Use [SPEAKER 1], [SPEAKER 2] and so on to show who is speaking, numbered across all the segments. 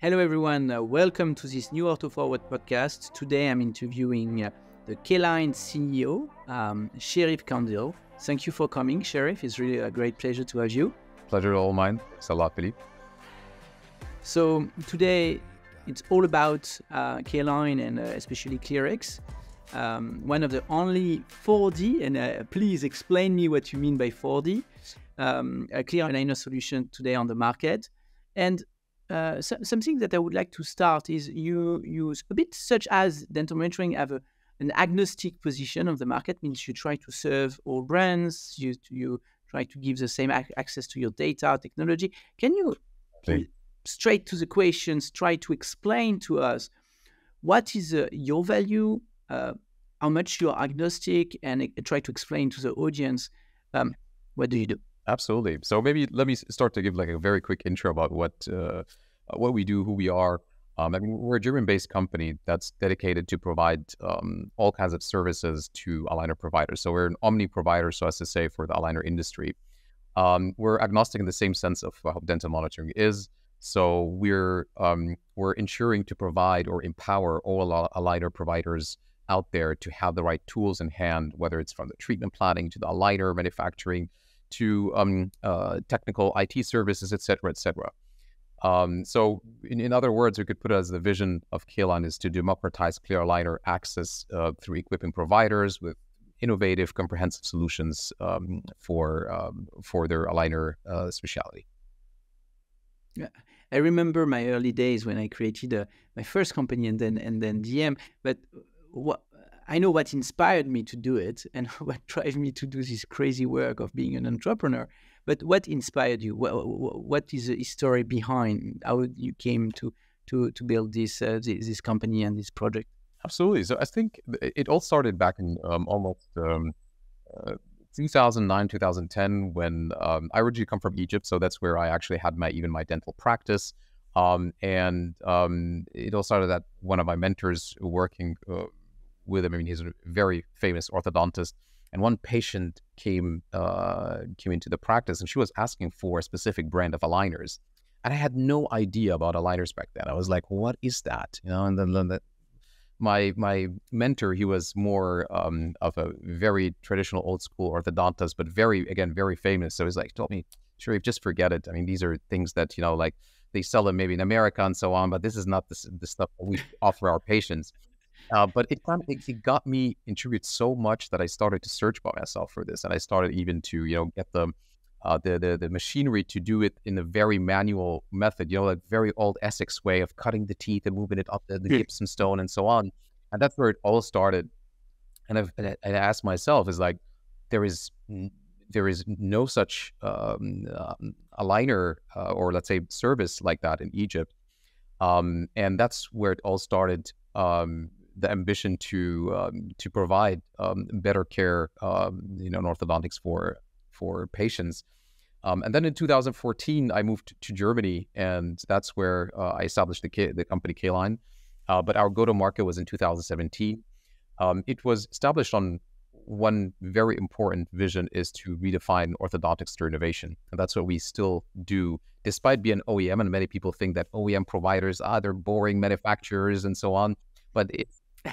[SPEAKER 1] Hello everyone, welcome to this new Orthoforward podcast. Today I'm interviewing the K-Line CEO, Sherif Kandil. Thank you for coming, Sherif. It's really a great pleasure to have you.
[SPEAKER 2] Pleasure all mine. Salah, Philippe.
[SPEAKER 1] So today it's all about K-Line and especially ClearX, one of the only 4D, and please explain me what you mean by 4D, a clear aligner solution today on the market. And something that I would like to start is you use a bit such as DentalMonitoring have an agnostic position of the market, means you try to serve all brands, you try to give the same access to your data, technology. Can you, straight to the questions, try to explain to us what is your value, how much you're agnostic, and try to explain to the audience what do you do?
[SPEAKER 2] Absolutely. So maybe let me start to give like a very quick intro about what we do, who we are. I mean, we're a German-based company that's dedicated to provide all kinds of services to aligner providers. So we're an omni provider, so as to say, for the aligner industry. We're agnostic in the same sense of how dental monitoring is. So we're ensuring to provide or empower all aligner providers out there to have the right tools in hand, whether it's from the treatment planning to the aligner manufacturing, to technical IT services, et cetera, et cetera. So in other words, we could put it as the vision of K-Line is to democratize clear aligner access through equipping providers with innovative, comprehensive solutions for their aligner specialty.
[SPEAKER 1] Yeah, I remember my early days when I created my first company and then DM, but I know what inspired me to do it and what drives me to do this crazy work of being an entrepreneur. But what inspired you? What is the story behind how you came to build this company and this project?
[SPEAKER 2] Absolutely. So I think it all started back in almost 2009, 2010, when I originally come from Egypt. So that's where I actually had my dental practice. And it all started at one of my mentors working with him. I mean, he's a very famous orthodontist, and one patient came into the practice, and she was asking for a specific brand of aligners, and I had no idea about aligners back then. I was like, "What is that?" You know, and then my mentor, he was more of a very traditional, old school orthodontist, but very famous. So he's like, told me, "Sherif, just forget it. I mean, these are things that like they sell them maybe in America and so on, but this is not the stuff that we offer our patients." But it got me intrigued so much that I started to search by myself for this, and I started even to get the machinery to do it in a very manual method, like very old Essex way of cutting the teeth and moving it up the gypsum stone and so on. And that's where it all started. And I asked myself, is like there is no such aligner or let's say service like that in Egypt, and that's where it all started. The ambition to provide better care, in orthodontics for patients. And then in 2014, I moved to Germany, and that's where I established the company K-Line. But our go-to-market was in 2017. It was established on one very important vision, is to redefine orthodontics through innovation. And that's what we still do, despite being OEM. And many people think that OEM providers, they're boring manufacturers and so on. But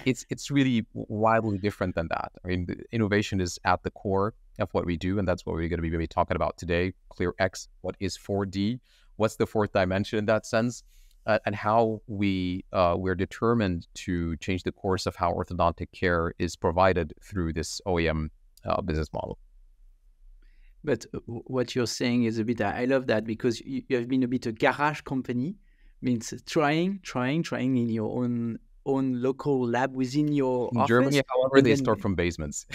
[SPEAKER 2] it's really wildly different than that. I mean, the innovation is at the core of what we do, and that's what we're going to be maybe talking about today. ClearX, what is 4D? What's the fourth dimension in that sense? And how we're determined to change the course of how orthodontic care is provided through this OEM business model.
[SPEAKER 1] But what you're saying is a bit, I love that, because you have been a bit a garage company, means trying in your own local lab within your
[SPEAKER 2] in
[SPEAKER 1] office.
[SPEAKER 2] Germany, however, they start from basements.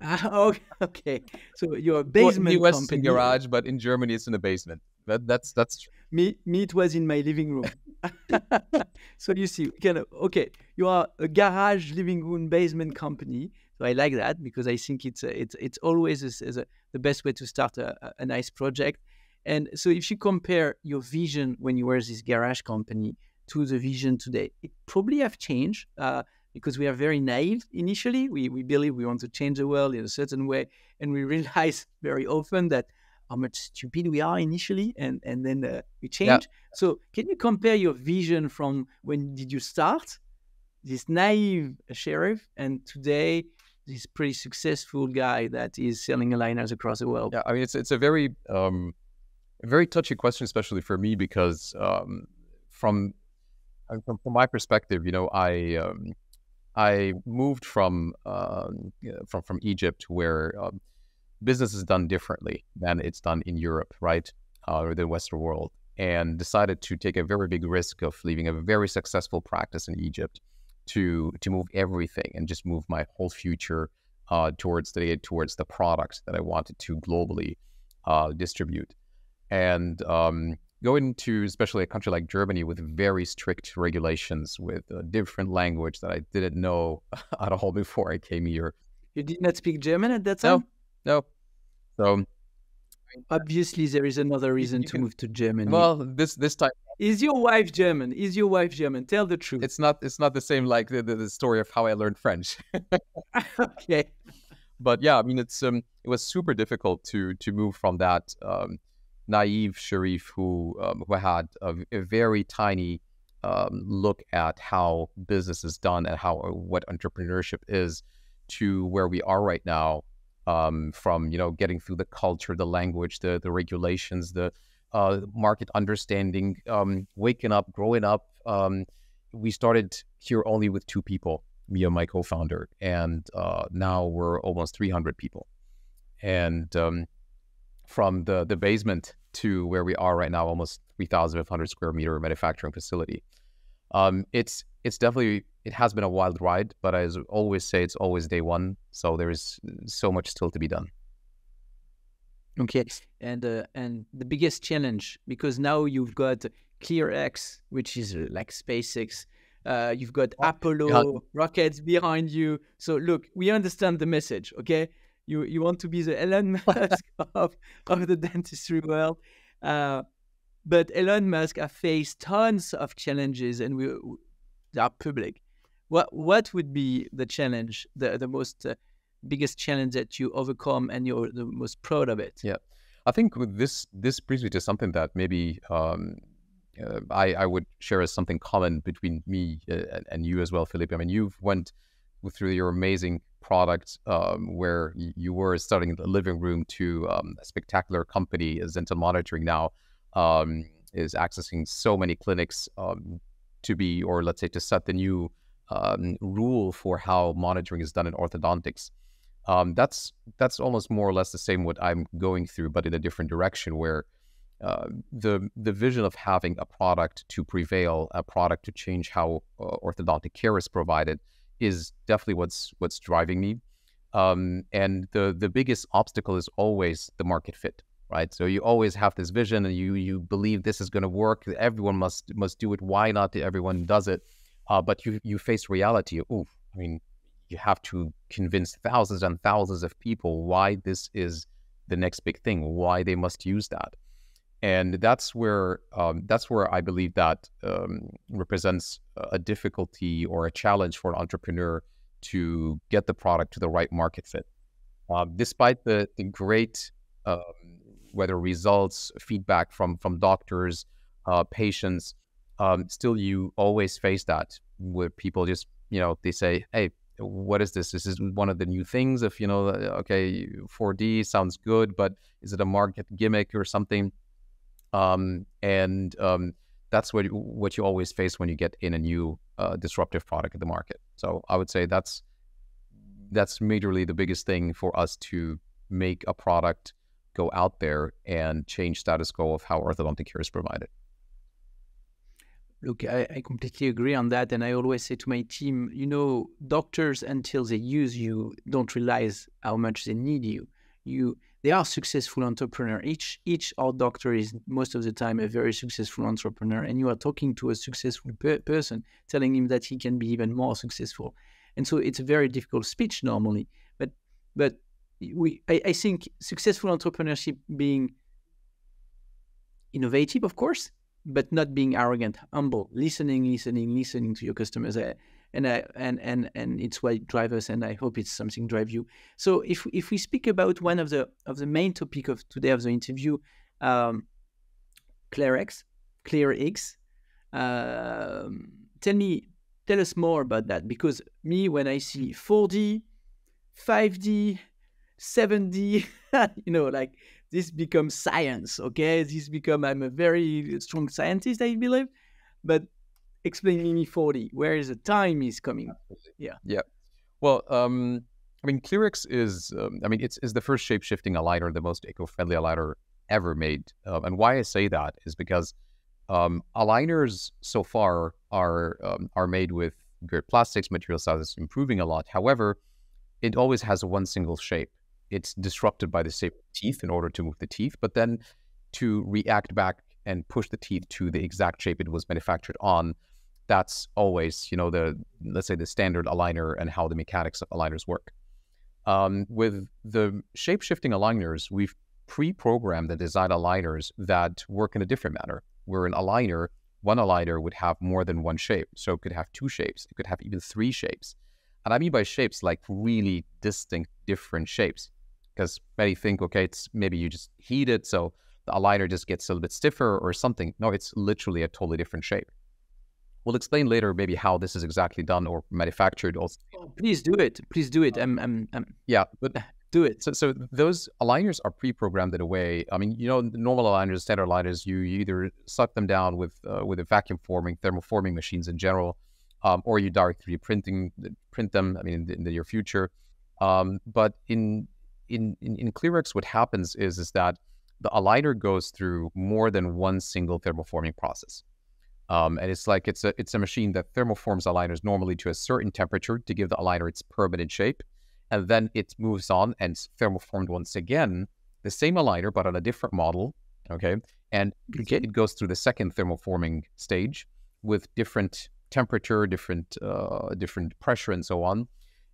[SPEAKER 1] Okay. So you're a basement
[SPEAKER 2] US
[SPEAKER 1] company.
[SPEAKER 2] Is a garage, but in Germany it's in a basement. That's true.
[SPEAKER 1] Me, it was in my living room. So you see, you are a garage, living room, basement company. So I like that, because I think it's always the best way to start a nice project. And so if you compare your vision when you were this garage company to the vision today, it probably have changed, because we are very naive initially. We believe we want to change the world in a certain way, and we realize very often that how much stupid we are initially, and then we
[SPEAKER 2] Yeah.
[SPEAKER 1] change. So can you compare your vision from when did you start, this naive Sherif, and today this pretty successful guy that is selling aligners across the world?
[SPEAKER 2] Yeah, I mean, it's a very touchy question, especially for me, because from my perspective, I moved from Egypt, where business is done differently than it's done in Europe, right, or the Western world, and decided to take a very big risk of leaving a very successful practice in Egypt to move everything and just move my whole future towards the product that I wanted to globally distribute. And going to especially a country like Germany with very strict regulations, with a different language that I didn't know at all before I came here.
[SPEAKER 1] You did not speak German at that
[SPEAKER 2] No,
[SPEAKER 1] time?
[SPEAKER 2] no. So
[SPEAKER 1] Obviously, there is another reason
[SPEAKER 2] you
[SPEAKER 1] to
[SPEAKER 2] can,
[SPEAKER 1] move to Germany.
[SPEAKER 2] well, this time
[SPEAKER 1] Is your wife German? Is your wife German? Tell the truth.
[SPEAKER 2] it's not the same like the story of how I learned French.
[SPEAKER 1] Okay.
[SPEAKER 2] But yeah, I mean, it was super difficult to move from that naive Sherif who had a very tiny look at how business is done and what entrepreneurship is, to where we are right now. From getting through the culture, the language, the regulations, the market understanding, waking up, growing up. We started here only with 2 people, me and my co-founder, and now we're almost 300 people. And from the basement to where we are right now, almost 3,500 square meter manufacturing facility. It's definitely, it has been a wild ride, but as I always say, it's always day one. So there is so much still to be done.
[SPEAKER 1] Okay. And the biggest challenge, because now you've got ClearX, which is like SpaceX. You've got Apollo rockets behind you. So look, we understand the message, okay? You want to be the Elon Musk of the dentistry world. But Elon Musk has faced tons of challenges, and they are public. What would be the challenge, the most biggest challenge that you overcome and you're the most proud of it?
[SPEAKER 2] Yeah, I think with this brings me to something that maybe I would share as something common between me and you as well, Philippe. I mean, you've went through your amazing product where you were starting in the living room to a spectacular company as DentalMonitoring now is accessing so many clinics to be, or let's say to set the new rule for how monitoring is done in orthodontics. That's almost more or less the same what I'm going through, but in a different direction, where the vision of having a product to prevail, a product to change how orthodontic care is provided, is definitely what's driving me. And the biggest obstacle is always the market fit, right? So you always have this vision, and you believe this is going to work. Everyone must do it. Why not everyone does it? But you face reality. I mean, you have to convince thousands and thousands of people why this is the next big thing, why they must use that. And that's where I believe that represents a difficulty or a challenge for an entrepreneur to get the product to the right market fit. Despite the great whether results, feedback from doctors, patients, still you always face that where people just, they say, hey, what is this? This is one of the new things. If, okay, 4D sounds good, but is it a market gimmick or something? That's what you always face when you get in a new disruptive product at the market. So I would say that's majorly the biggest thing for us to make a product go out there and change status quo of how orthodontic care is provided.
[SPEAKER 1] Look, I completely agree on that. And I always say to my team, doctors, until they use you, don't realize how much they need you. They are successful entrepreneur. Each our doctor is most of the time a very successful entrepreneur, and you are talking to a successful person, telling him that he can be even more successful. And so it's a very difficult speech normally. But I think successful entrepreneurship being innovative, of course, but not being arrogant, humble, listening to your customers. and it's what drives us, and I hope it's something drive you. So if we speak about one of the main topic of today of the interview, ClearX, tell us more about that, because me, when I see 4D, 5D, 7D, like this becomes science, okay? I'm a very strong scientist, I believe, but explain me 4D, where is the time is coming?
[SPEAKER 2] Yeah. Well, ClearX is, it's the first shape-shifting aligner, the most eco-friendly aligner ever made. And why I say that is because aligners so far are made with good plastics, material sizes improving a lot. However, it always has one single shape. It's disrupted by the shape of teeth in order to move the teeth, but then to react back and push the teeth to the exact shape it was manufactured on, that's always, let's say the standard aligner and how the mechanics of aligners work. With the shape-shifting aligners, we've pre-programmed the design aligners that work in a different manner, where an aligner, one aligner would have more than one shape. So it could have two shapes. It could have even three shapes. And I mean by shapes, like really distinct, different shapes. Because many think, okay, it's maybe you just heat it, so the aligner just gets a little bit stiffer or something. No, it's literally a totally different shape. We'll explain later maybe how this is exactly done or manufactured. Also,
[SPEAKER 1] please do it. Please do it.
[SPEAKER 2] Yeah, but
[SPEAKER 1] do it.
[SPEAKER 2] So those aligners are pre-programmed in a way. I mean, normal aligners, standard aligners, you either suck them down with a vacuum forming, thermoforming machines in general, or you directly print them. I mean, in the near future. But in ClearX, what happens is that the aligner goes through more than one single thermoforming process. And it's like it's a machine that thermoforms aligners normally to a certain temperature to give the aligner its permanent shape, and then it moves on and it's thermoformed once again, the same aligner but on a different model, okay? And it goes through the second thermoforming stage with different temperature, different pressure, and so on,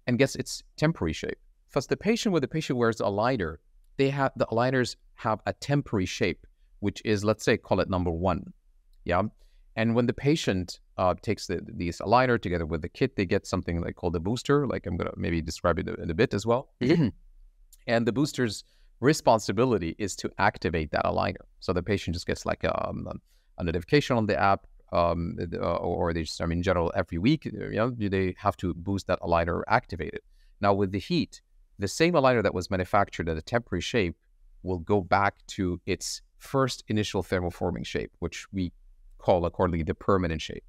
[SPEAKER 2] and gets its temporary shape. Thus, when the patient wears the aligner, the aligners have a temporary shape, which is, let's say, call it number 1, yeah. And when the patient takes these aligner together with the kit, they get something like called a booster. Like I'm going to maybe describe it in a bit as well. And the booster's responsibility is to activate that aligner. So the patient just gets like a notification on the app, or they just, in general, every week, they have to boost that aligner or activate it. Now with the heat, the same aligner that was manufactured at a temporary shape will go back to its first initial thermoforming shape, which we call accordingly the permanent shape.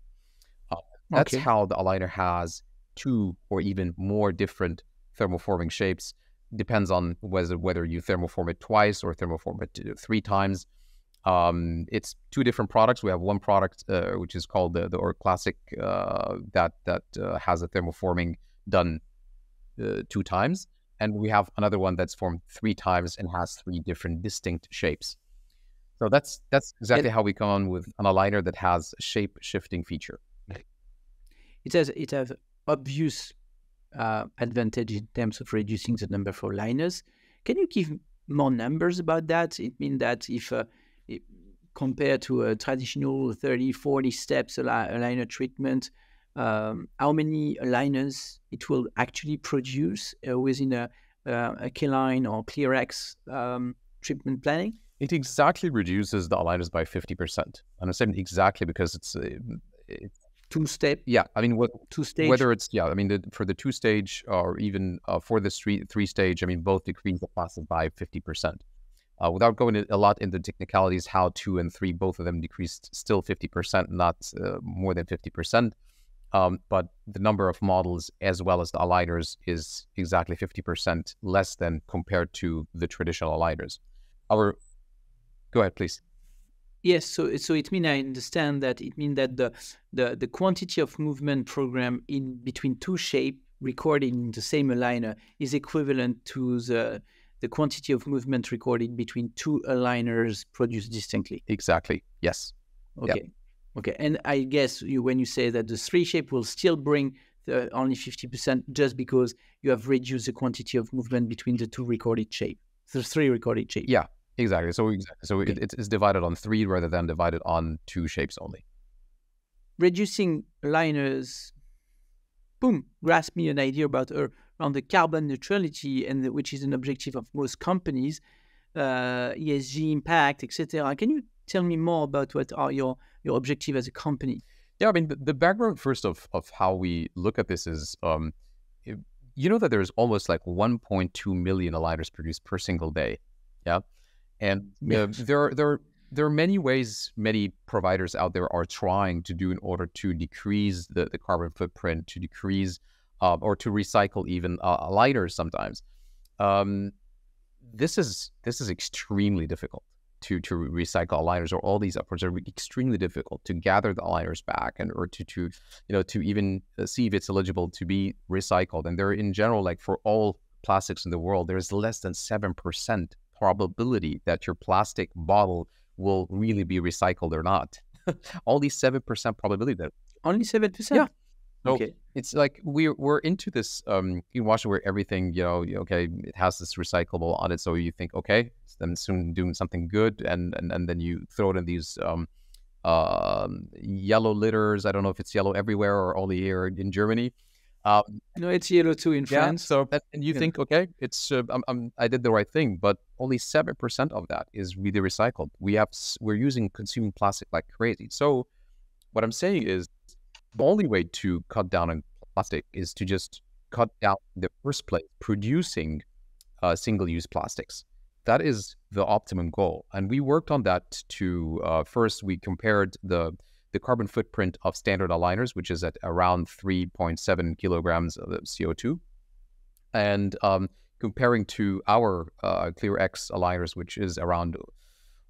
[SPEAKER 2] That's how the aligner has 2 or even more different thermoforming shapes. Depends on whether you thermoform it twice or thermoform it 3 times. It's 2 different products. We have one product which is called the Classic that has a thermoforming done 2 times, and we have another one that's formed 3 times and has 3 different distinct shapes. So that's exactly how we come on with an aligner that has a shape-shifting feature.
[SPEAKER 1] It has obvious advantage in terms of reducing the number for aligners. Can you give more numbers about that? It means that if compared to a traditional 30, 40 steps aligner treatment, how many aligners it will actually produce within a K-line or ClearX treatment planning?
[SPEAKER 2] It exactly reduces the aligners by 50%. And I'm saying exactly because it's
[SPEAKER 1] 2-step.
[SPEAKER 2] Yeah, I mean,
[SPEAKER 1] 2-stage.
[SPEAKER 2] Whether it's for the 2-stage or even for the 3-stage, both decrease the plastic by 50%. Without going a lot into technicalities, how 2 and 3, both of them decreased still 50%, not more than 50%. But the number of models as well as the aligners is exactly 50% less than compared to the traditional aligners. Go ahead, please.
[SPEAKER 1] Yes, so it means I understand that it means that the quantity of movement program in between 2 shapes recorded in the same aligner is equivalent to the quantity of movement recorded between 2 aligners produced distinctly.
[SPEAKER 2] Exactly. Yes.
[SPEAKER 1] Okay. Yep. Okay. And I guess when you say that the 3 shape will still bring only 50%, just because you have reduced the quantity of movement between the 2 recorded shape, the 3 recorded shape.
[SPEAKER 2] Yeah. Exactly. So it's divided on 3 rather than divided on 2 shapes only.
[SPEAKER 1] Reducing aligners boom, grasp me an idea about around the carbon neutrality, and which is an objective of most companies, ESG impact, etc. Can you tell me more about what are your objective as a company?
[SPEAKER 2] Yeah, I mean, the background first of how we look at this is, you know that there's almost like 1.2 million aligners produced per single day. Yeah. And there are many ways many providers out there are trying to do in order to decrease the carbon footprint, to decrease or to recycle even aligners sometimes. This is extremely difficult to recycle aligners, or all these upwards are extremely difficult to gather the aligners back, and or to to even see if it's eligible to be recycled. And there, in general, like for all plastics in the world, there's less than 7% probability that your plastic bottle will really be recycled or not. All these 7% probability that
[SPEAKER 1] only 7%.
[SPEAKER 2] Yeah. So
[SPEAKER 1] okay.
[SPEAKER 2] It's like we're into this in Washington where everything, okay, it has this recyclable on it. So you think, okay, I'm soon doing something good, and then you throw it in these yellow litters. I don't know if it's yellow everywhere or only here in Germany.
[SPEAKER 1] No, it's yellow too in France.
[SPEAKER 2] So and you think, okay, it's I did the right thing, but only 7% of that is really recycled. We're consuming plastic like crazy. So what I'm saying is, the only way to cut down on plastic is to just cut down in the first place producing single-use plastics. That is the optimum goal. And we worked on that to, first we compared the carbon footprint of standard aligners, which is at around 3.7 kilograms of CO2. And comparing to our ClearX aligners, which is around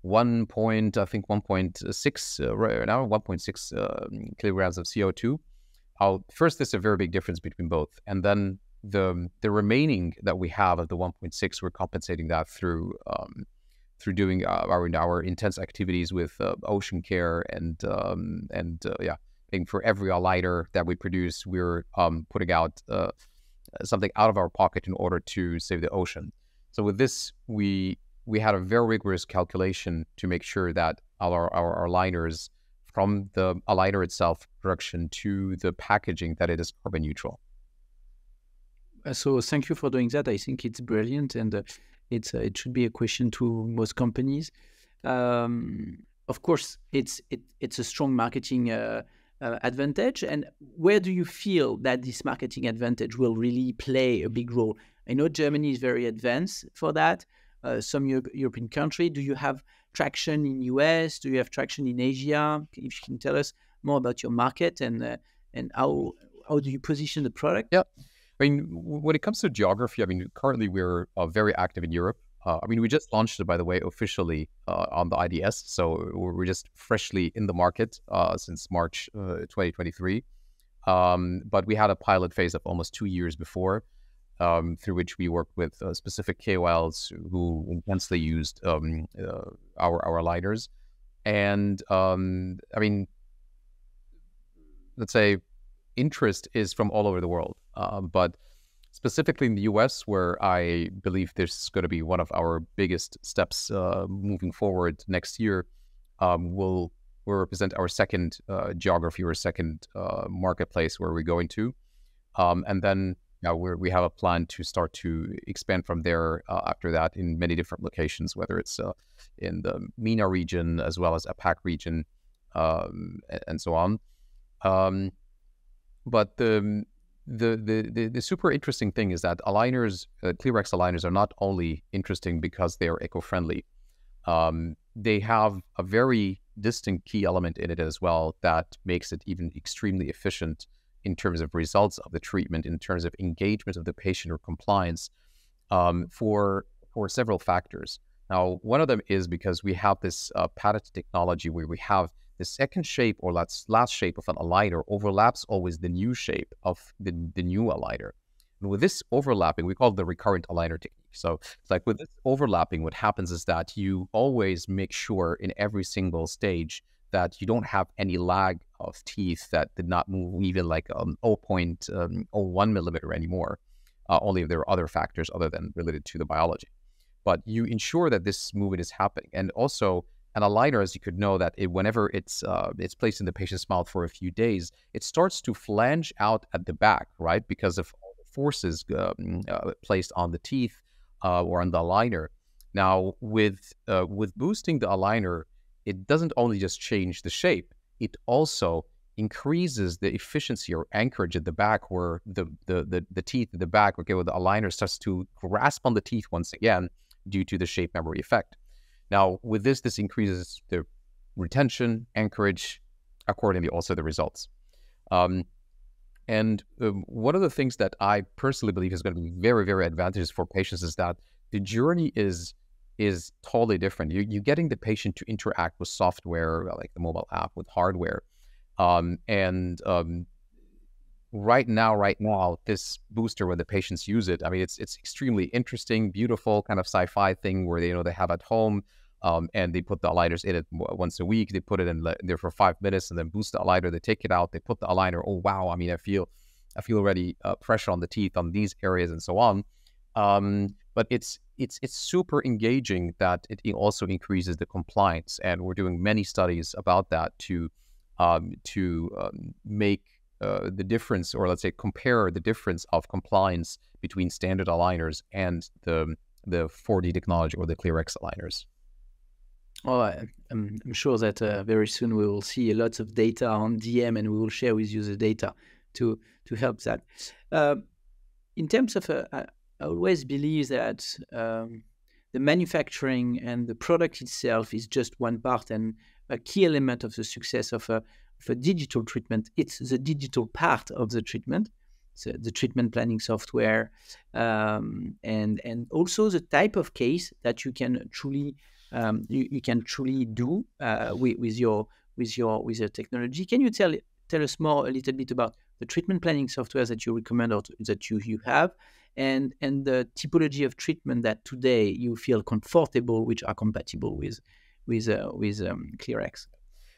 [SPEAKER 2] 1.6 right now, 1.6 kilograms of CO2. First, there's a very big difference between both, and then the remaining that we have of the 1.6, we're compensating that through doing our intense activities with ocean care and paying for every aligner that we produce. We're putting out something out of our pocket in order to save the ocean. So with this, we had a very rigorous calculation to make sure that our aligners, from the aligner itself production to the packaging, that it is carbon neutral.
[SPEAKER 1] So thank you for doing that. I think it's brilliant, and it should be a question to most companies. Of course, it's a strong marketing advantage. And where do you feel that this marketing advantage will really play a big role? I know Germany is very advanced for that. Some European country. Do you have traction in US? Do you have traction in Asia? If you can tell us more about your market and how do you position the product?
[SPEAKER 2] Yeah, I mean, when it comes to geography, I mean, currently we're very active in Europe. I mean, we just launched it, by the way, officially on the IDS. So we're just freshly in the market since March 2023. But we had a pilot phase of almost 2 years before, through which we worked with specific KOLs who intensely used our aligners. And I mean, let's say interest is from all over the world, but specifically in the US, where I believe this is going to be one of our biggest steps moving forward next year, will represent our second geography or second marketplace where we're going to. And then we have a plan to start to expand from there after that in many different locations, whether it's in the MENA region as well as APAC region, and so on. But the super interesting thing is that aligners, ClearX aligners, are not only interesting because they are eco-friendly. They have a very distinct key element in it as well that makes it even extremely efficient in terms of results of the treatment, in terms of engagement of the patient or compliance, for several factors. Now, one of them is because we have this patented technology where we have the second shape, or last shape of an aligner overlaps always the new shape of the new aligner. And with this overlapping, we call it the recurrent aligner technique. So it's like with this overlapping, what happens is that you always make sure in every single stage that you don't have any lag of teeth that did not move even like 0.01 millimeter anymore, only if there are other factors other than related to the biology. But you ensure that this movement is happening. And also An aligner, as you could know, that whenever it's placed in the patient's mouth for a few days, it starts to flange out at the back, right? Because of all the forces placed on the teeth or on the aligner. Now, with boosting the aligner, it doesn't only just change the shape, it also increases the efficiency or anchorage at the back, where the teeth at the back, okay, where the aligner starts to grasp on the teeth once again due to the shape memory effect. Now, with this increases the retention, anchorage, accordingly also the results. One of the things that I personally believe is going to be very, very advantageous for patients is that the journey is totally different. You're getting the patient to interact with software, like the mobile app, with hardware. Right now, this booster, when the patients use it, I mean, it's extremely interesting, beautiful, kind of sci-fi thing where they have at home, and they put the aligners in it once a week. They put it in there for 5 minutes and then boost the aligner. They take it out, they put the aligner. Oh wow! I mean, I feel already pressure on the teeth on these areas and so on. But it's super engaging that it also increases the compliance, and we're doing many studies about that to make the difference, or let's say compare the difference of compliance between standard aligners and the 4D technology or the ClearX aligners.
[SPEAKER 1] Oh, I'm sure that very soon we will see lots of data on DM, and we will share with you the data to help that. In terms of, I always believe that the manufacturing and the product itself is just one part, and a key element of the success of a digital treatment. It's the digital part of the treatment, so the treatment planning software, and also the type of case that you can truly do with your technology. Can you tell us more a little bit about the treatment planning software that you recommend or that you have, and the typology of treatment that today you feel comfortable, which are compatible with ClearX?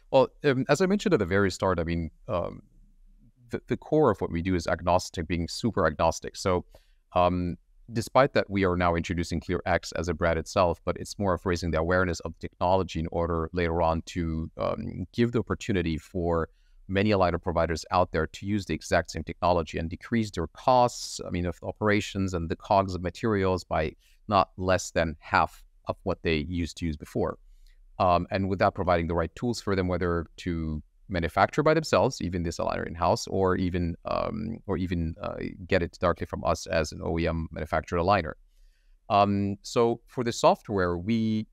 [SPEAKER 2] Well, as I mentioned at the very start, I mean, the core of what we do is agnostic, being super agnostic. So despite that, we are now introducing ClearX as a brand itself, but it's more of raising the awareness of technology in order later on to give the opportunity for many aligner providers out there to use the exact same technology and decrease their costs, I mean, of operations and the cogs of materials by not less than half of what they used to use before. And without providing the right tools for them, whether to manufacture by themselves, even this aligner in-house, or even get it directly from us as an OEM manufactured aligner. So for the software,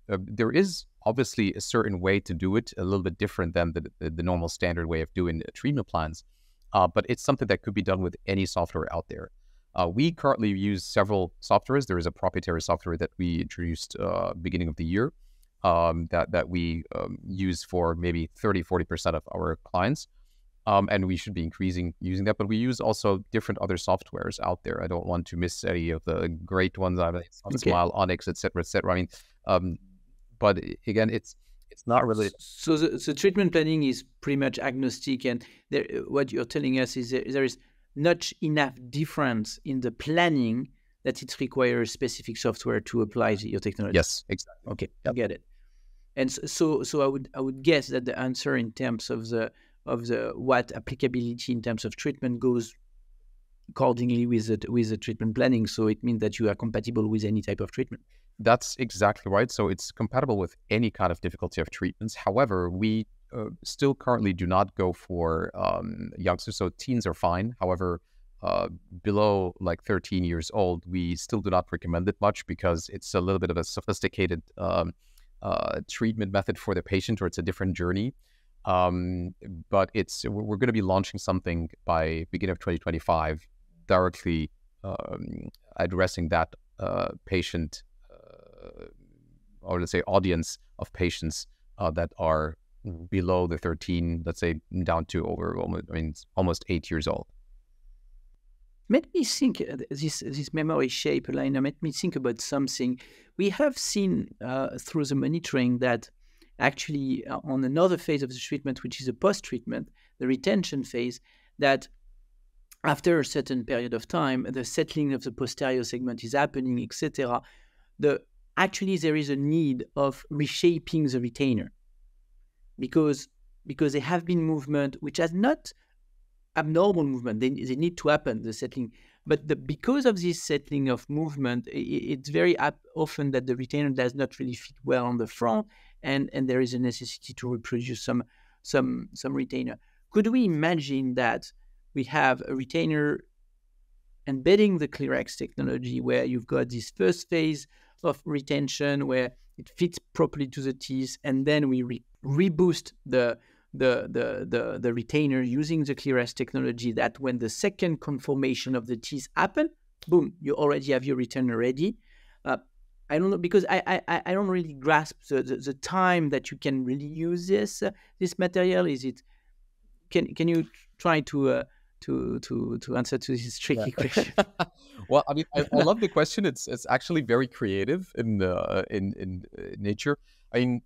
[SPEAKER 2] there is obviously a certain way to do it, a little bit different than the normal standard way of doing treatment plans, but it's something that could be done with any software out there. We currently use several softwares. There is a proprietary software that we introduced beginning of the year that we use for maybe 30-40% of our clients. And we should be increasing using that. But we use also different other softwares out there. I don't want to miss any of the great ones. I mean, Smile, Onyx, et cetera, et cetera. I mean, but again, it's not really.
[SPEAKER 1] So the treatment planning is pretty much agnostic, and what you're telling us is there is not enough difference in the planning that it requires specific software to apply your technology.
[SPEAKER 2] Yes, exactly.
[SPEAKER 1] Okay, I get it. And so I would guess that the answer in terms of the what applicability in terms of treatment goes accordingly with the treatment planning. So it means that you are compatible with any type of treatment.
[SPEAKER 2] That's exactly right. So it's compatible with any kind of difficulty of treatments. However, we still currently do not go for youngsters. So teens are fine. However, below like 13 years old, we still do not recommend it much because it's a little bit of a sophisticated treatment method for the patient, or it's a different journey. But we're going to be launching something by beginning of 2025, directly addressing that patient, or let's say audience of patients that are below the 13, let's say down to almost 8 years old.
[SPEAKER 1] Let me think, this memory shape aligner, let me think about something. We have seen through the monitoring that actually on another phase of the treatment, which is a post-treatment, the retention phase, that after a certain period of time, the settling of the posterior segment is happening, etc. The actually there is a need of reshaping the retainer because there have been movement which has not abnormal movement. They need to happen, the settling. But because of this settling of movement, it's very often that the retainer does not really fit well on the front, and there is a necessity to reproduce some retainer. Could we imagine that we have a retainer embedding the ClearX technology where you've got this first phase of retention where it fits properly to the teeth, and then we reboost the retainer using the ClearX technology, that when the second conformation of the teeth happen, boom, you already have your retainer ready. I don't know, because I don't really grasp the time that you can really use this material. Is it, can you try to answer to this tricky question?
[SPEAKER 2] Well, I mean, I love the question. It's actually very creative in nature. I mean,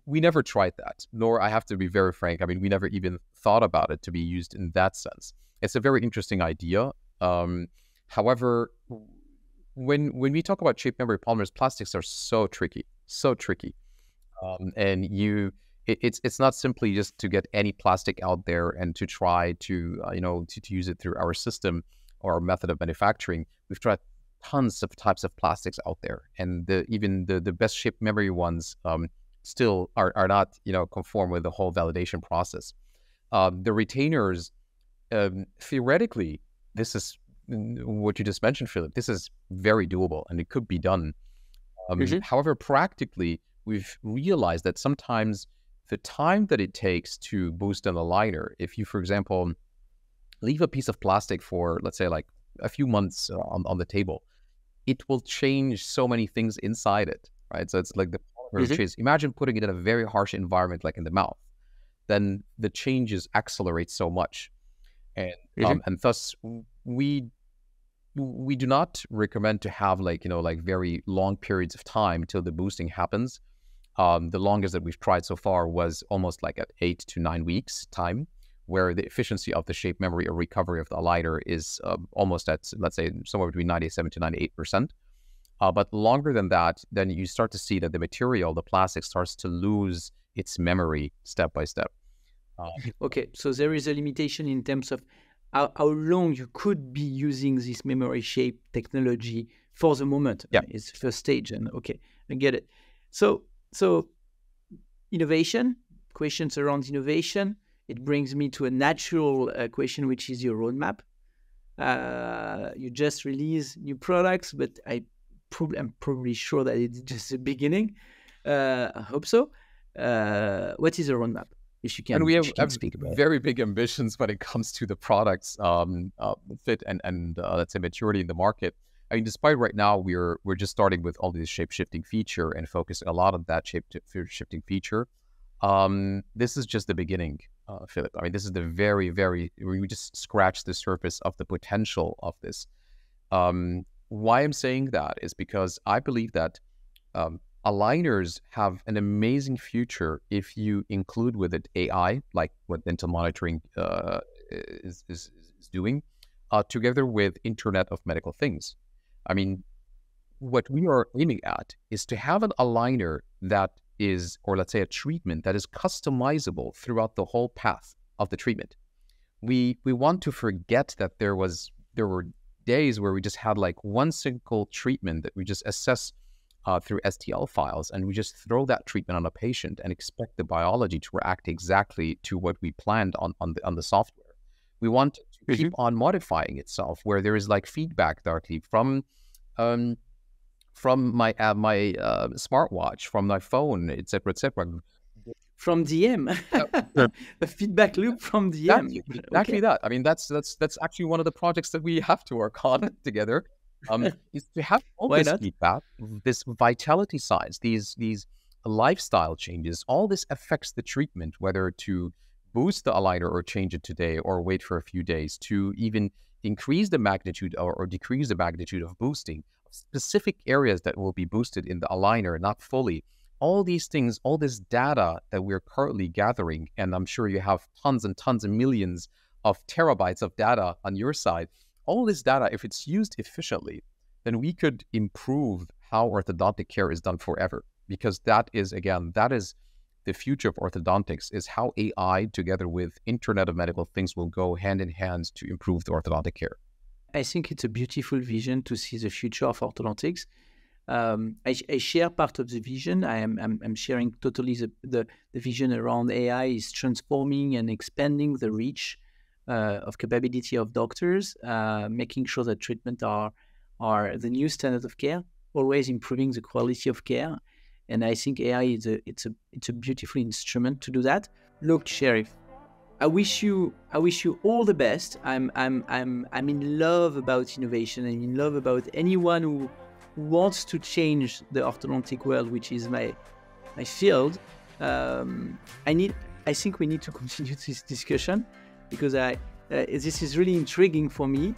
[SPEAKER 2] we never tried that, nor, I have to be very frank, I mean, we never even thought about it to be used in that sense. It's a very interesting idea. However, when we talk about shape memory polymers, plastics are so tricky, and it's not simply just to get any plastic out there and to try to to use it through our system or our method of manufacturing. We've tried tons of types of plastics out there, and even the best shape memory ones still are not conform with the whole validation process. The retainers, theoretically, this is what you just mentioned, Philippe. This is very doable and it could be done. However, practically, we've realized that sometimes the time that it takes to boost an aligner, if you, for example, leave a piece of plastic for, let's say, like a few months on the table, it will change so many things inside it, right? So it's like the polymer change. Imagine putting it in a very harsh environment like in the mouth. Then the changes accelerate so much. And and thus we do not recommend to have like very long periods of time till the boosting happens. The longest that we've tried so far was almost like at 8 to 9 weeks time, where the efficiency of the shape memory or recovery of the aligner is almost at, let's say, somewhere between 97 to 98%. But longer than that, then you start to see that the material, the plastic, starts to lose its memory step by step.
[SPEAKER 1] Okay, so there is a limitation in terms of how long you could be using this memory shape technology for the moment.
[SPEAKER 2] Yeah,
[SPEAKER 1] it's first stage, and okay, I get it. So innovation, questions around innovation. It brings me to a natural question, which is your roadmap. You just release new products, but I'm probably sure that it's just the beginning. I hope so. What is the roadmap? If you can,
[SPEAKER 2] and we have
[SPEAKER 1] speak about
[SPEAKER 2] very big ambitions when it comes to the products fit and let's say maturity in the market. I mean, despite right now we're just starting with all this shape shifting feature and focusing a lot on that shape shifting feature. This is just the beginning, Philippe. I mean, this is the we just scratched the surface of the potential of this. Why I'm saying that is because I believe that aligners have an amazing future if you include with it AI, like what DentalMonitoring is doing, together with Internet of Medical Things. I mean, what we are aiming at is to have an aligner that is, or let's say a treatment that is customizable throughout the whole path of the treatment. We want to forget that there were days where we just had like one single treatment that we just assess through STL files, and we just throw that treatment on a patient and expect the biology to react exactly to what we planned on the software. We want to keep on modifying itself, where there is like feedback directly from my smartwatch, from my phone, etc., etc.
[SPEAKER 1] From DM, the feedback loop from DM.
[SPEAKER 2] Exactly that. I mean, that's actually one of the projects that we have to work on together. Is to have all this feedback, this vitality signs, these lifestyle changes. All this affects the treatment, whether to boost the aligner or change it today or wait for a few days, to even increase the magnitude or decrease the magnitude of boosting specific areas that will be boosted in the aligner, not fully. All these things, all this data that we're currently gathering, and I'm sure you have tons and tons and millions of terabytes of data on your side. All this data, if it's used efficiently, then we could improve how orthodontic care is done forever, because that is, again, that is the future of orthodontics, is how AI together with Internet of Medical Things will go hand in hand to improve the orthodontic care.
[SPEAKER 1] I think it's a beautiful vision to see the future of orthodontics. I share part of the vision. I'm sharing totally the vision around AI is transforming and expanding the reach of capability of doctors, making sure that treatment are the new standard of care, always improving the quality of care. And I think AI is a beautiful instrument to do that. Look, Sherif, I wish you all the best. I'm in love about innovation. I'm in love about anyone who wants to change the orthodontic world, which is my field. I think we need to continue this discussion, because this is really intriguing for me.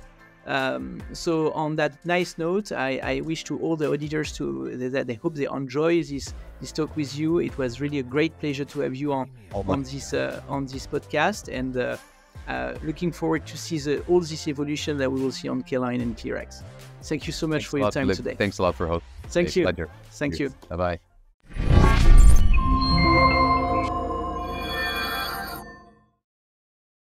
[SPEAKER 1] So on that nice note, I wish to all the auditors that I hope they enjoy this talk with you. It was really a great pleasure to have you on this podcast, and looking forward to see all this evolution that we will see on K-Line and ClearX. Thank you so much for your time today.
[SPEAKER 2] Thanks a lot for hosting.
[SPEAKER 1] Thank you.
[SPEAKER 2] Pleasure.
[SPEAKER 1] Thank you.
[SPEAKER 2] Bye-bye.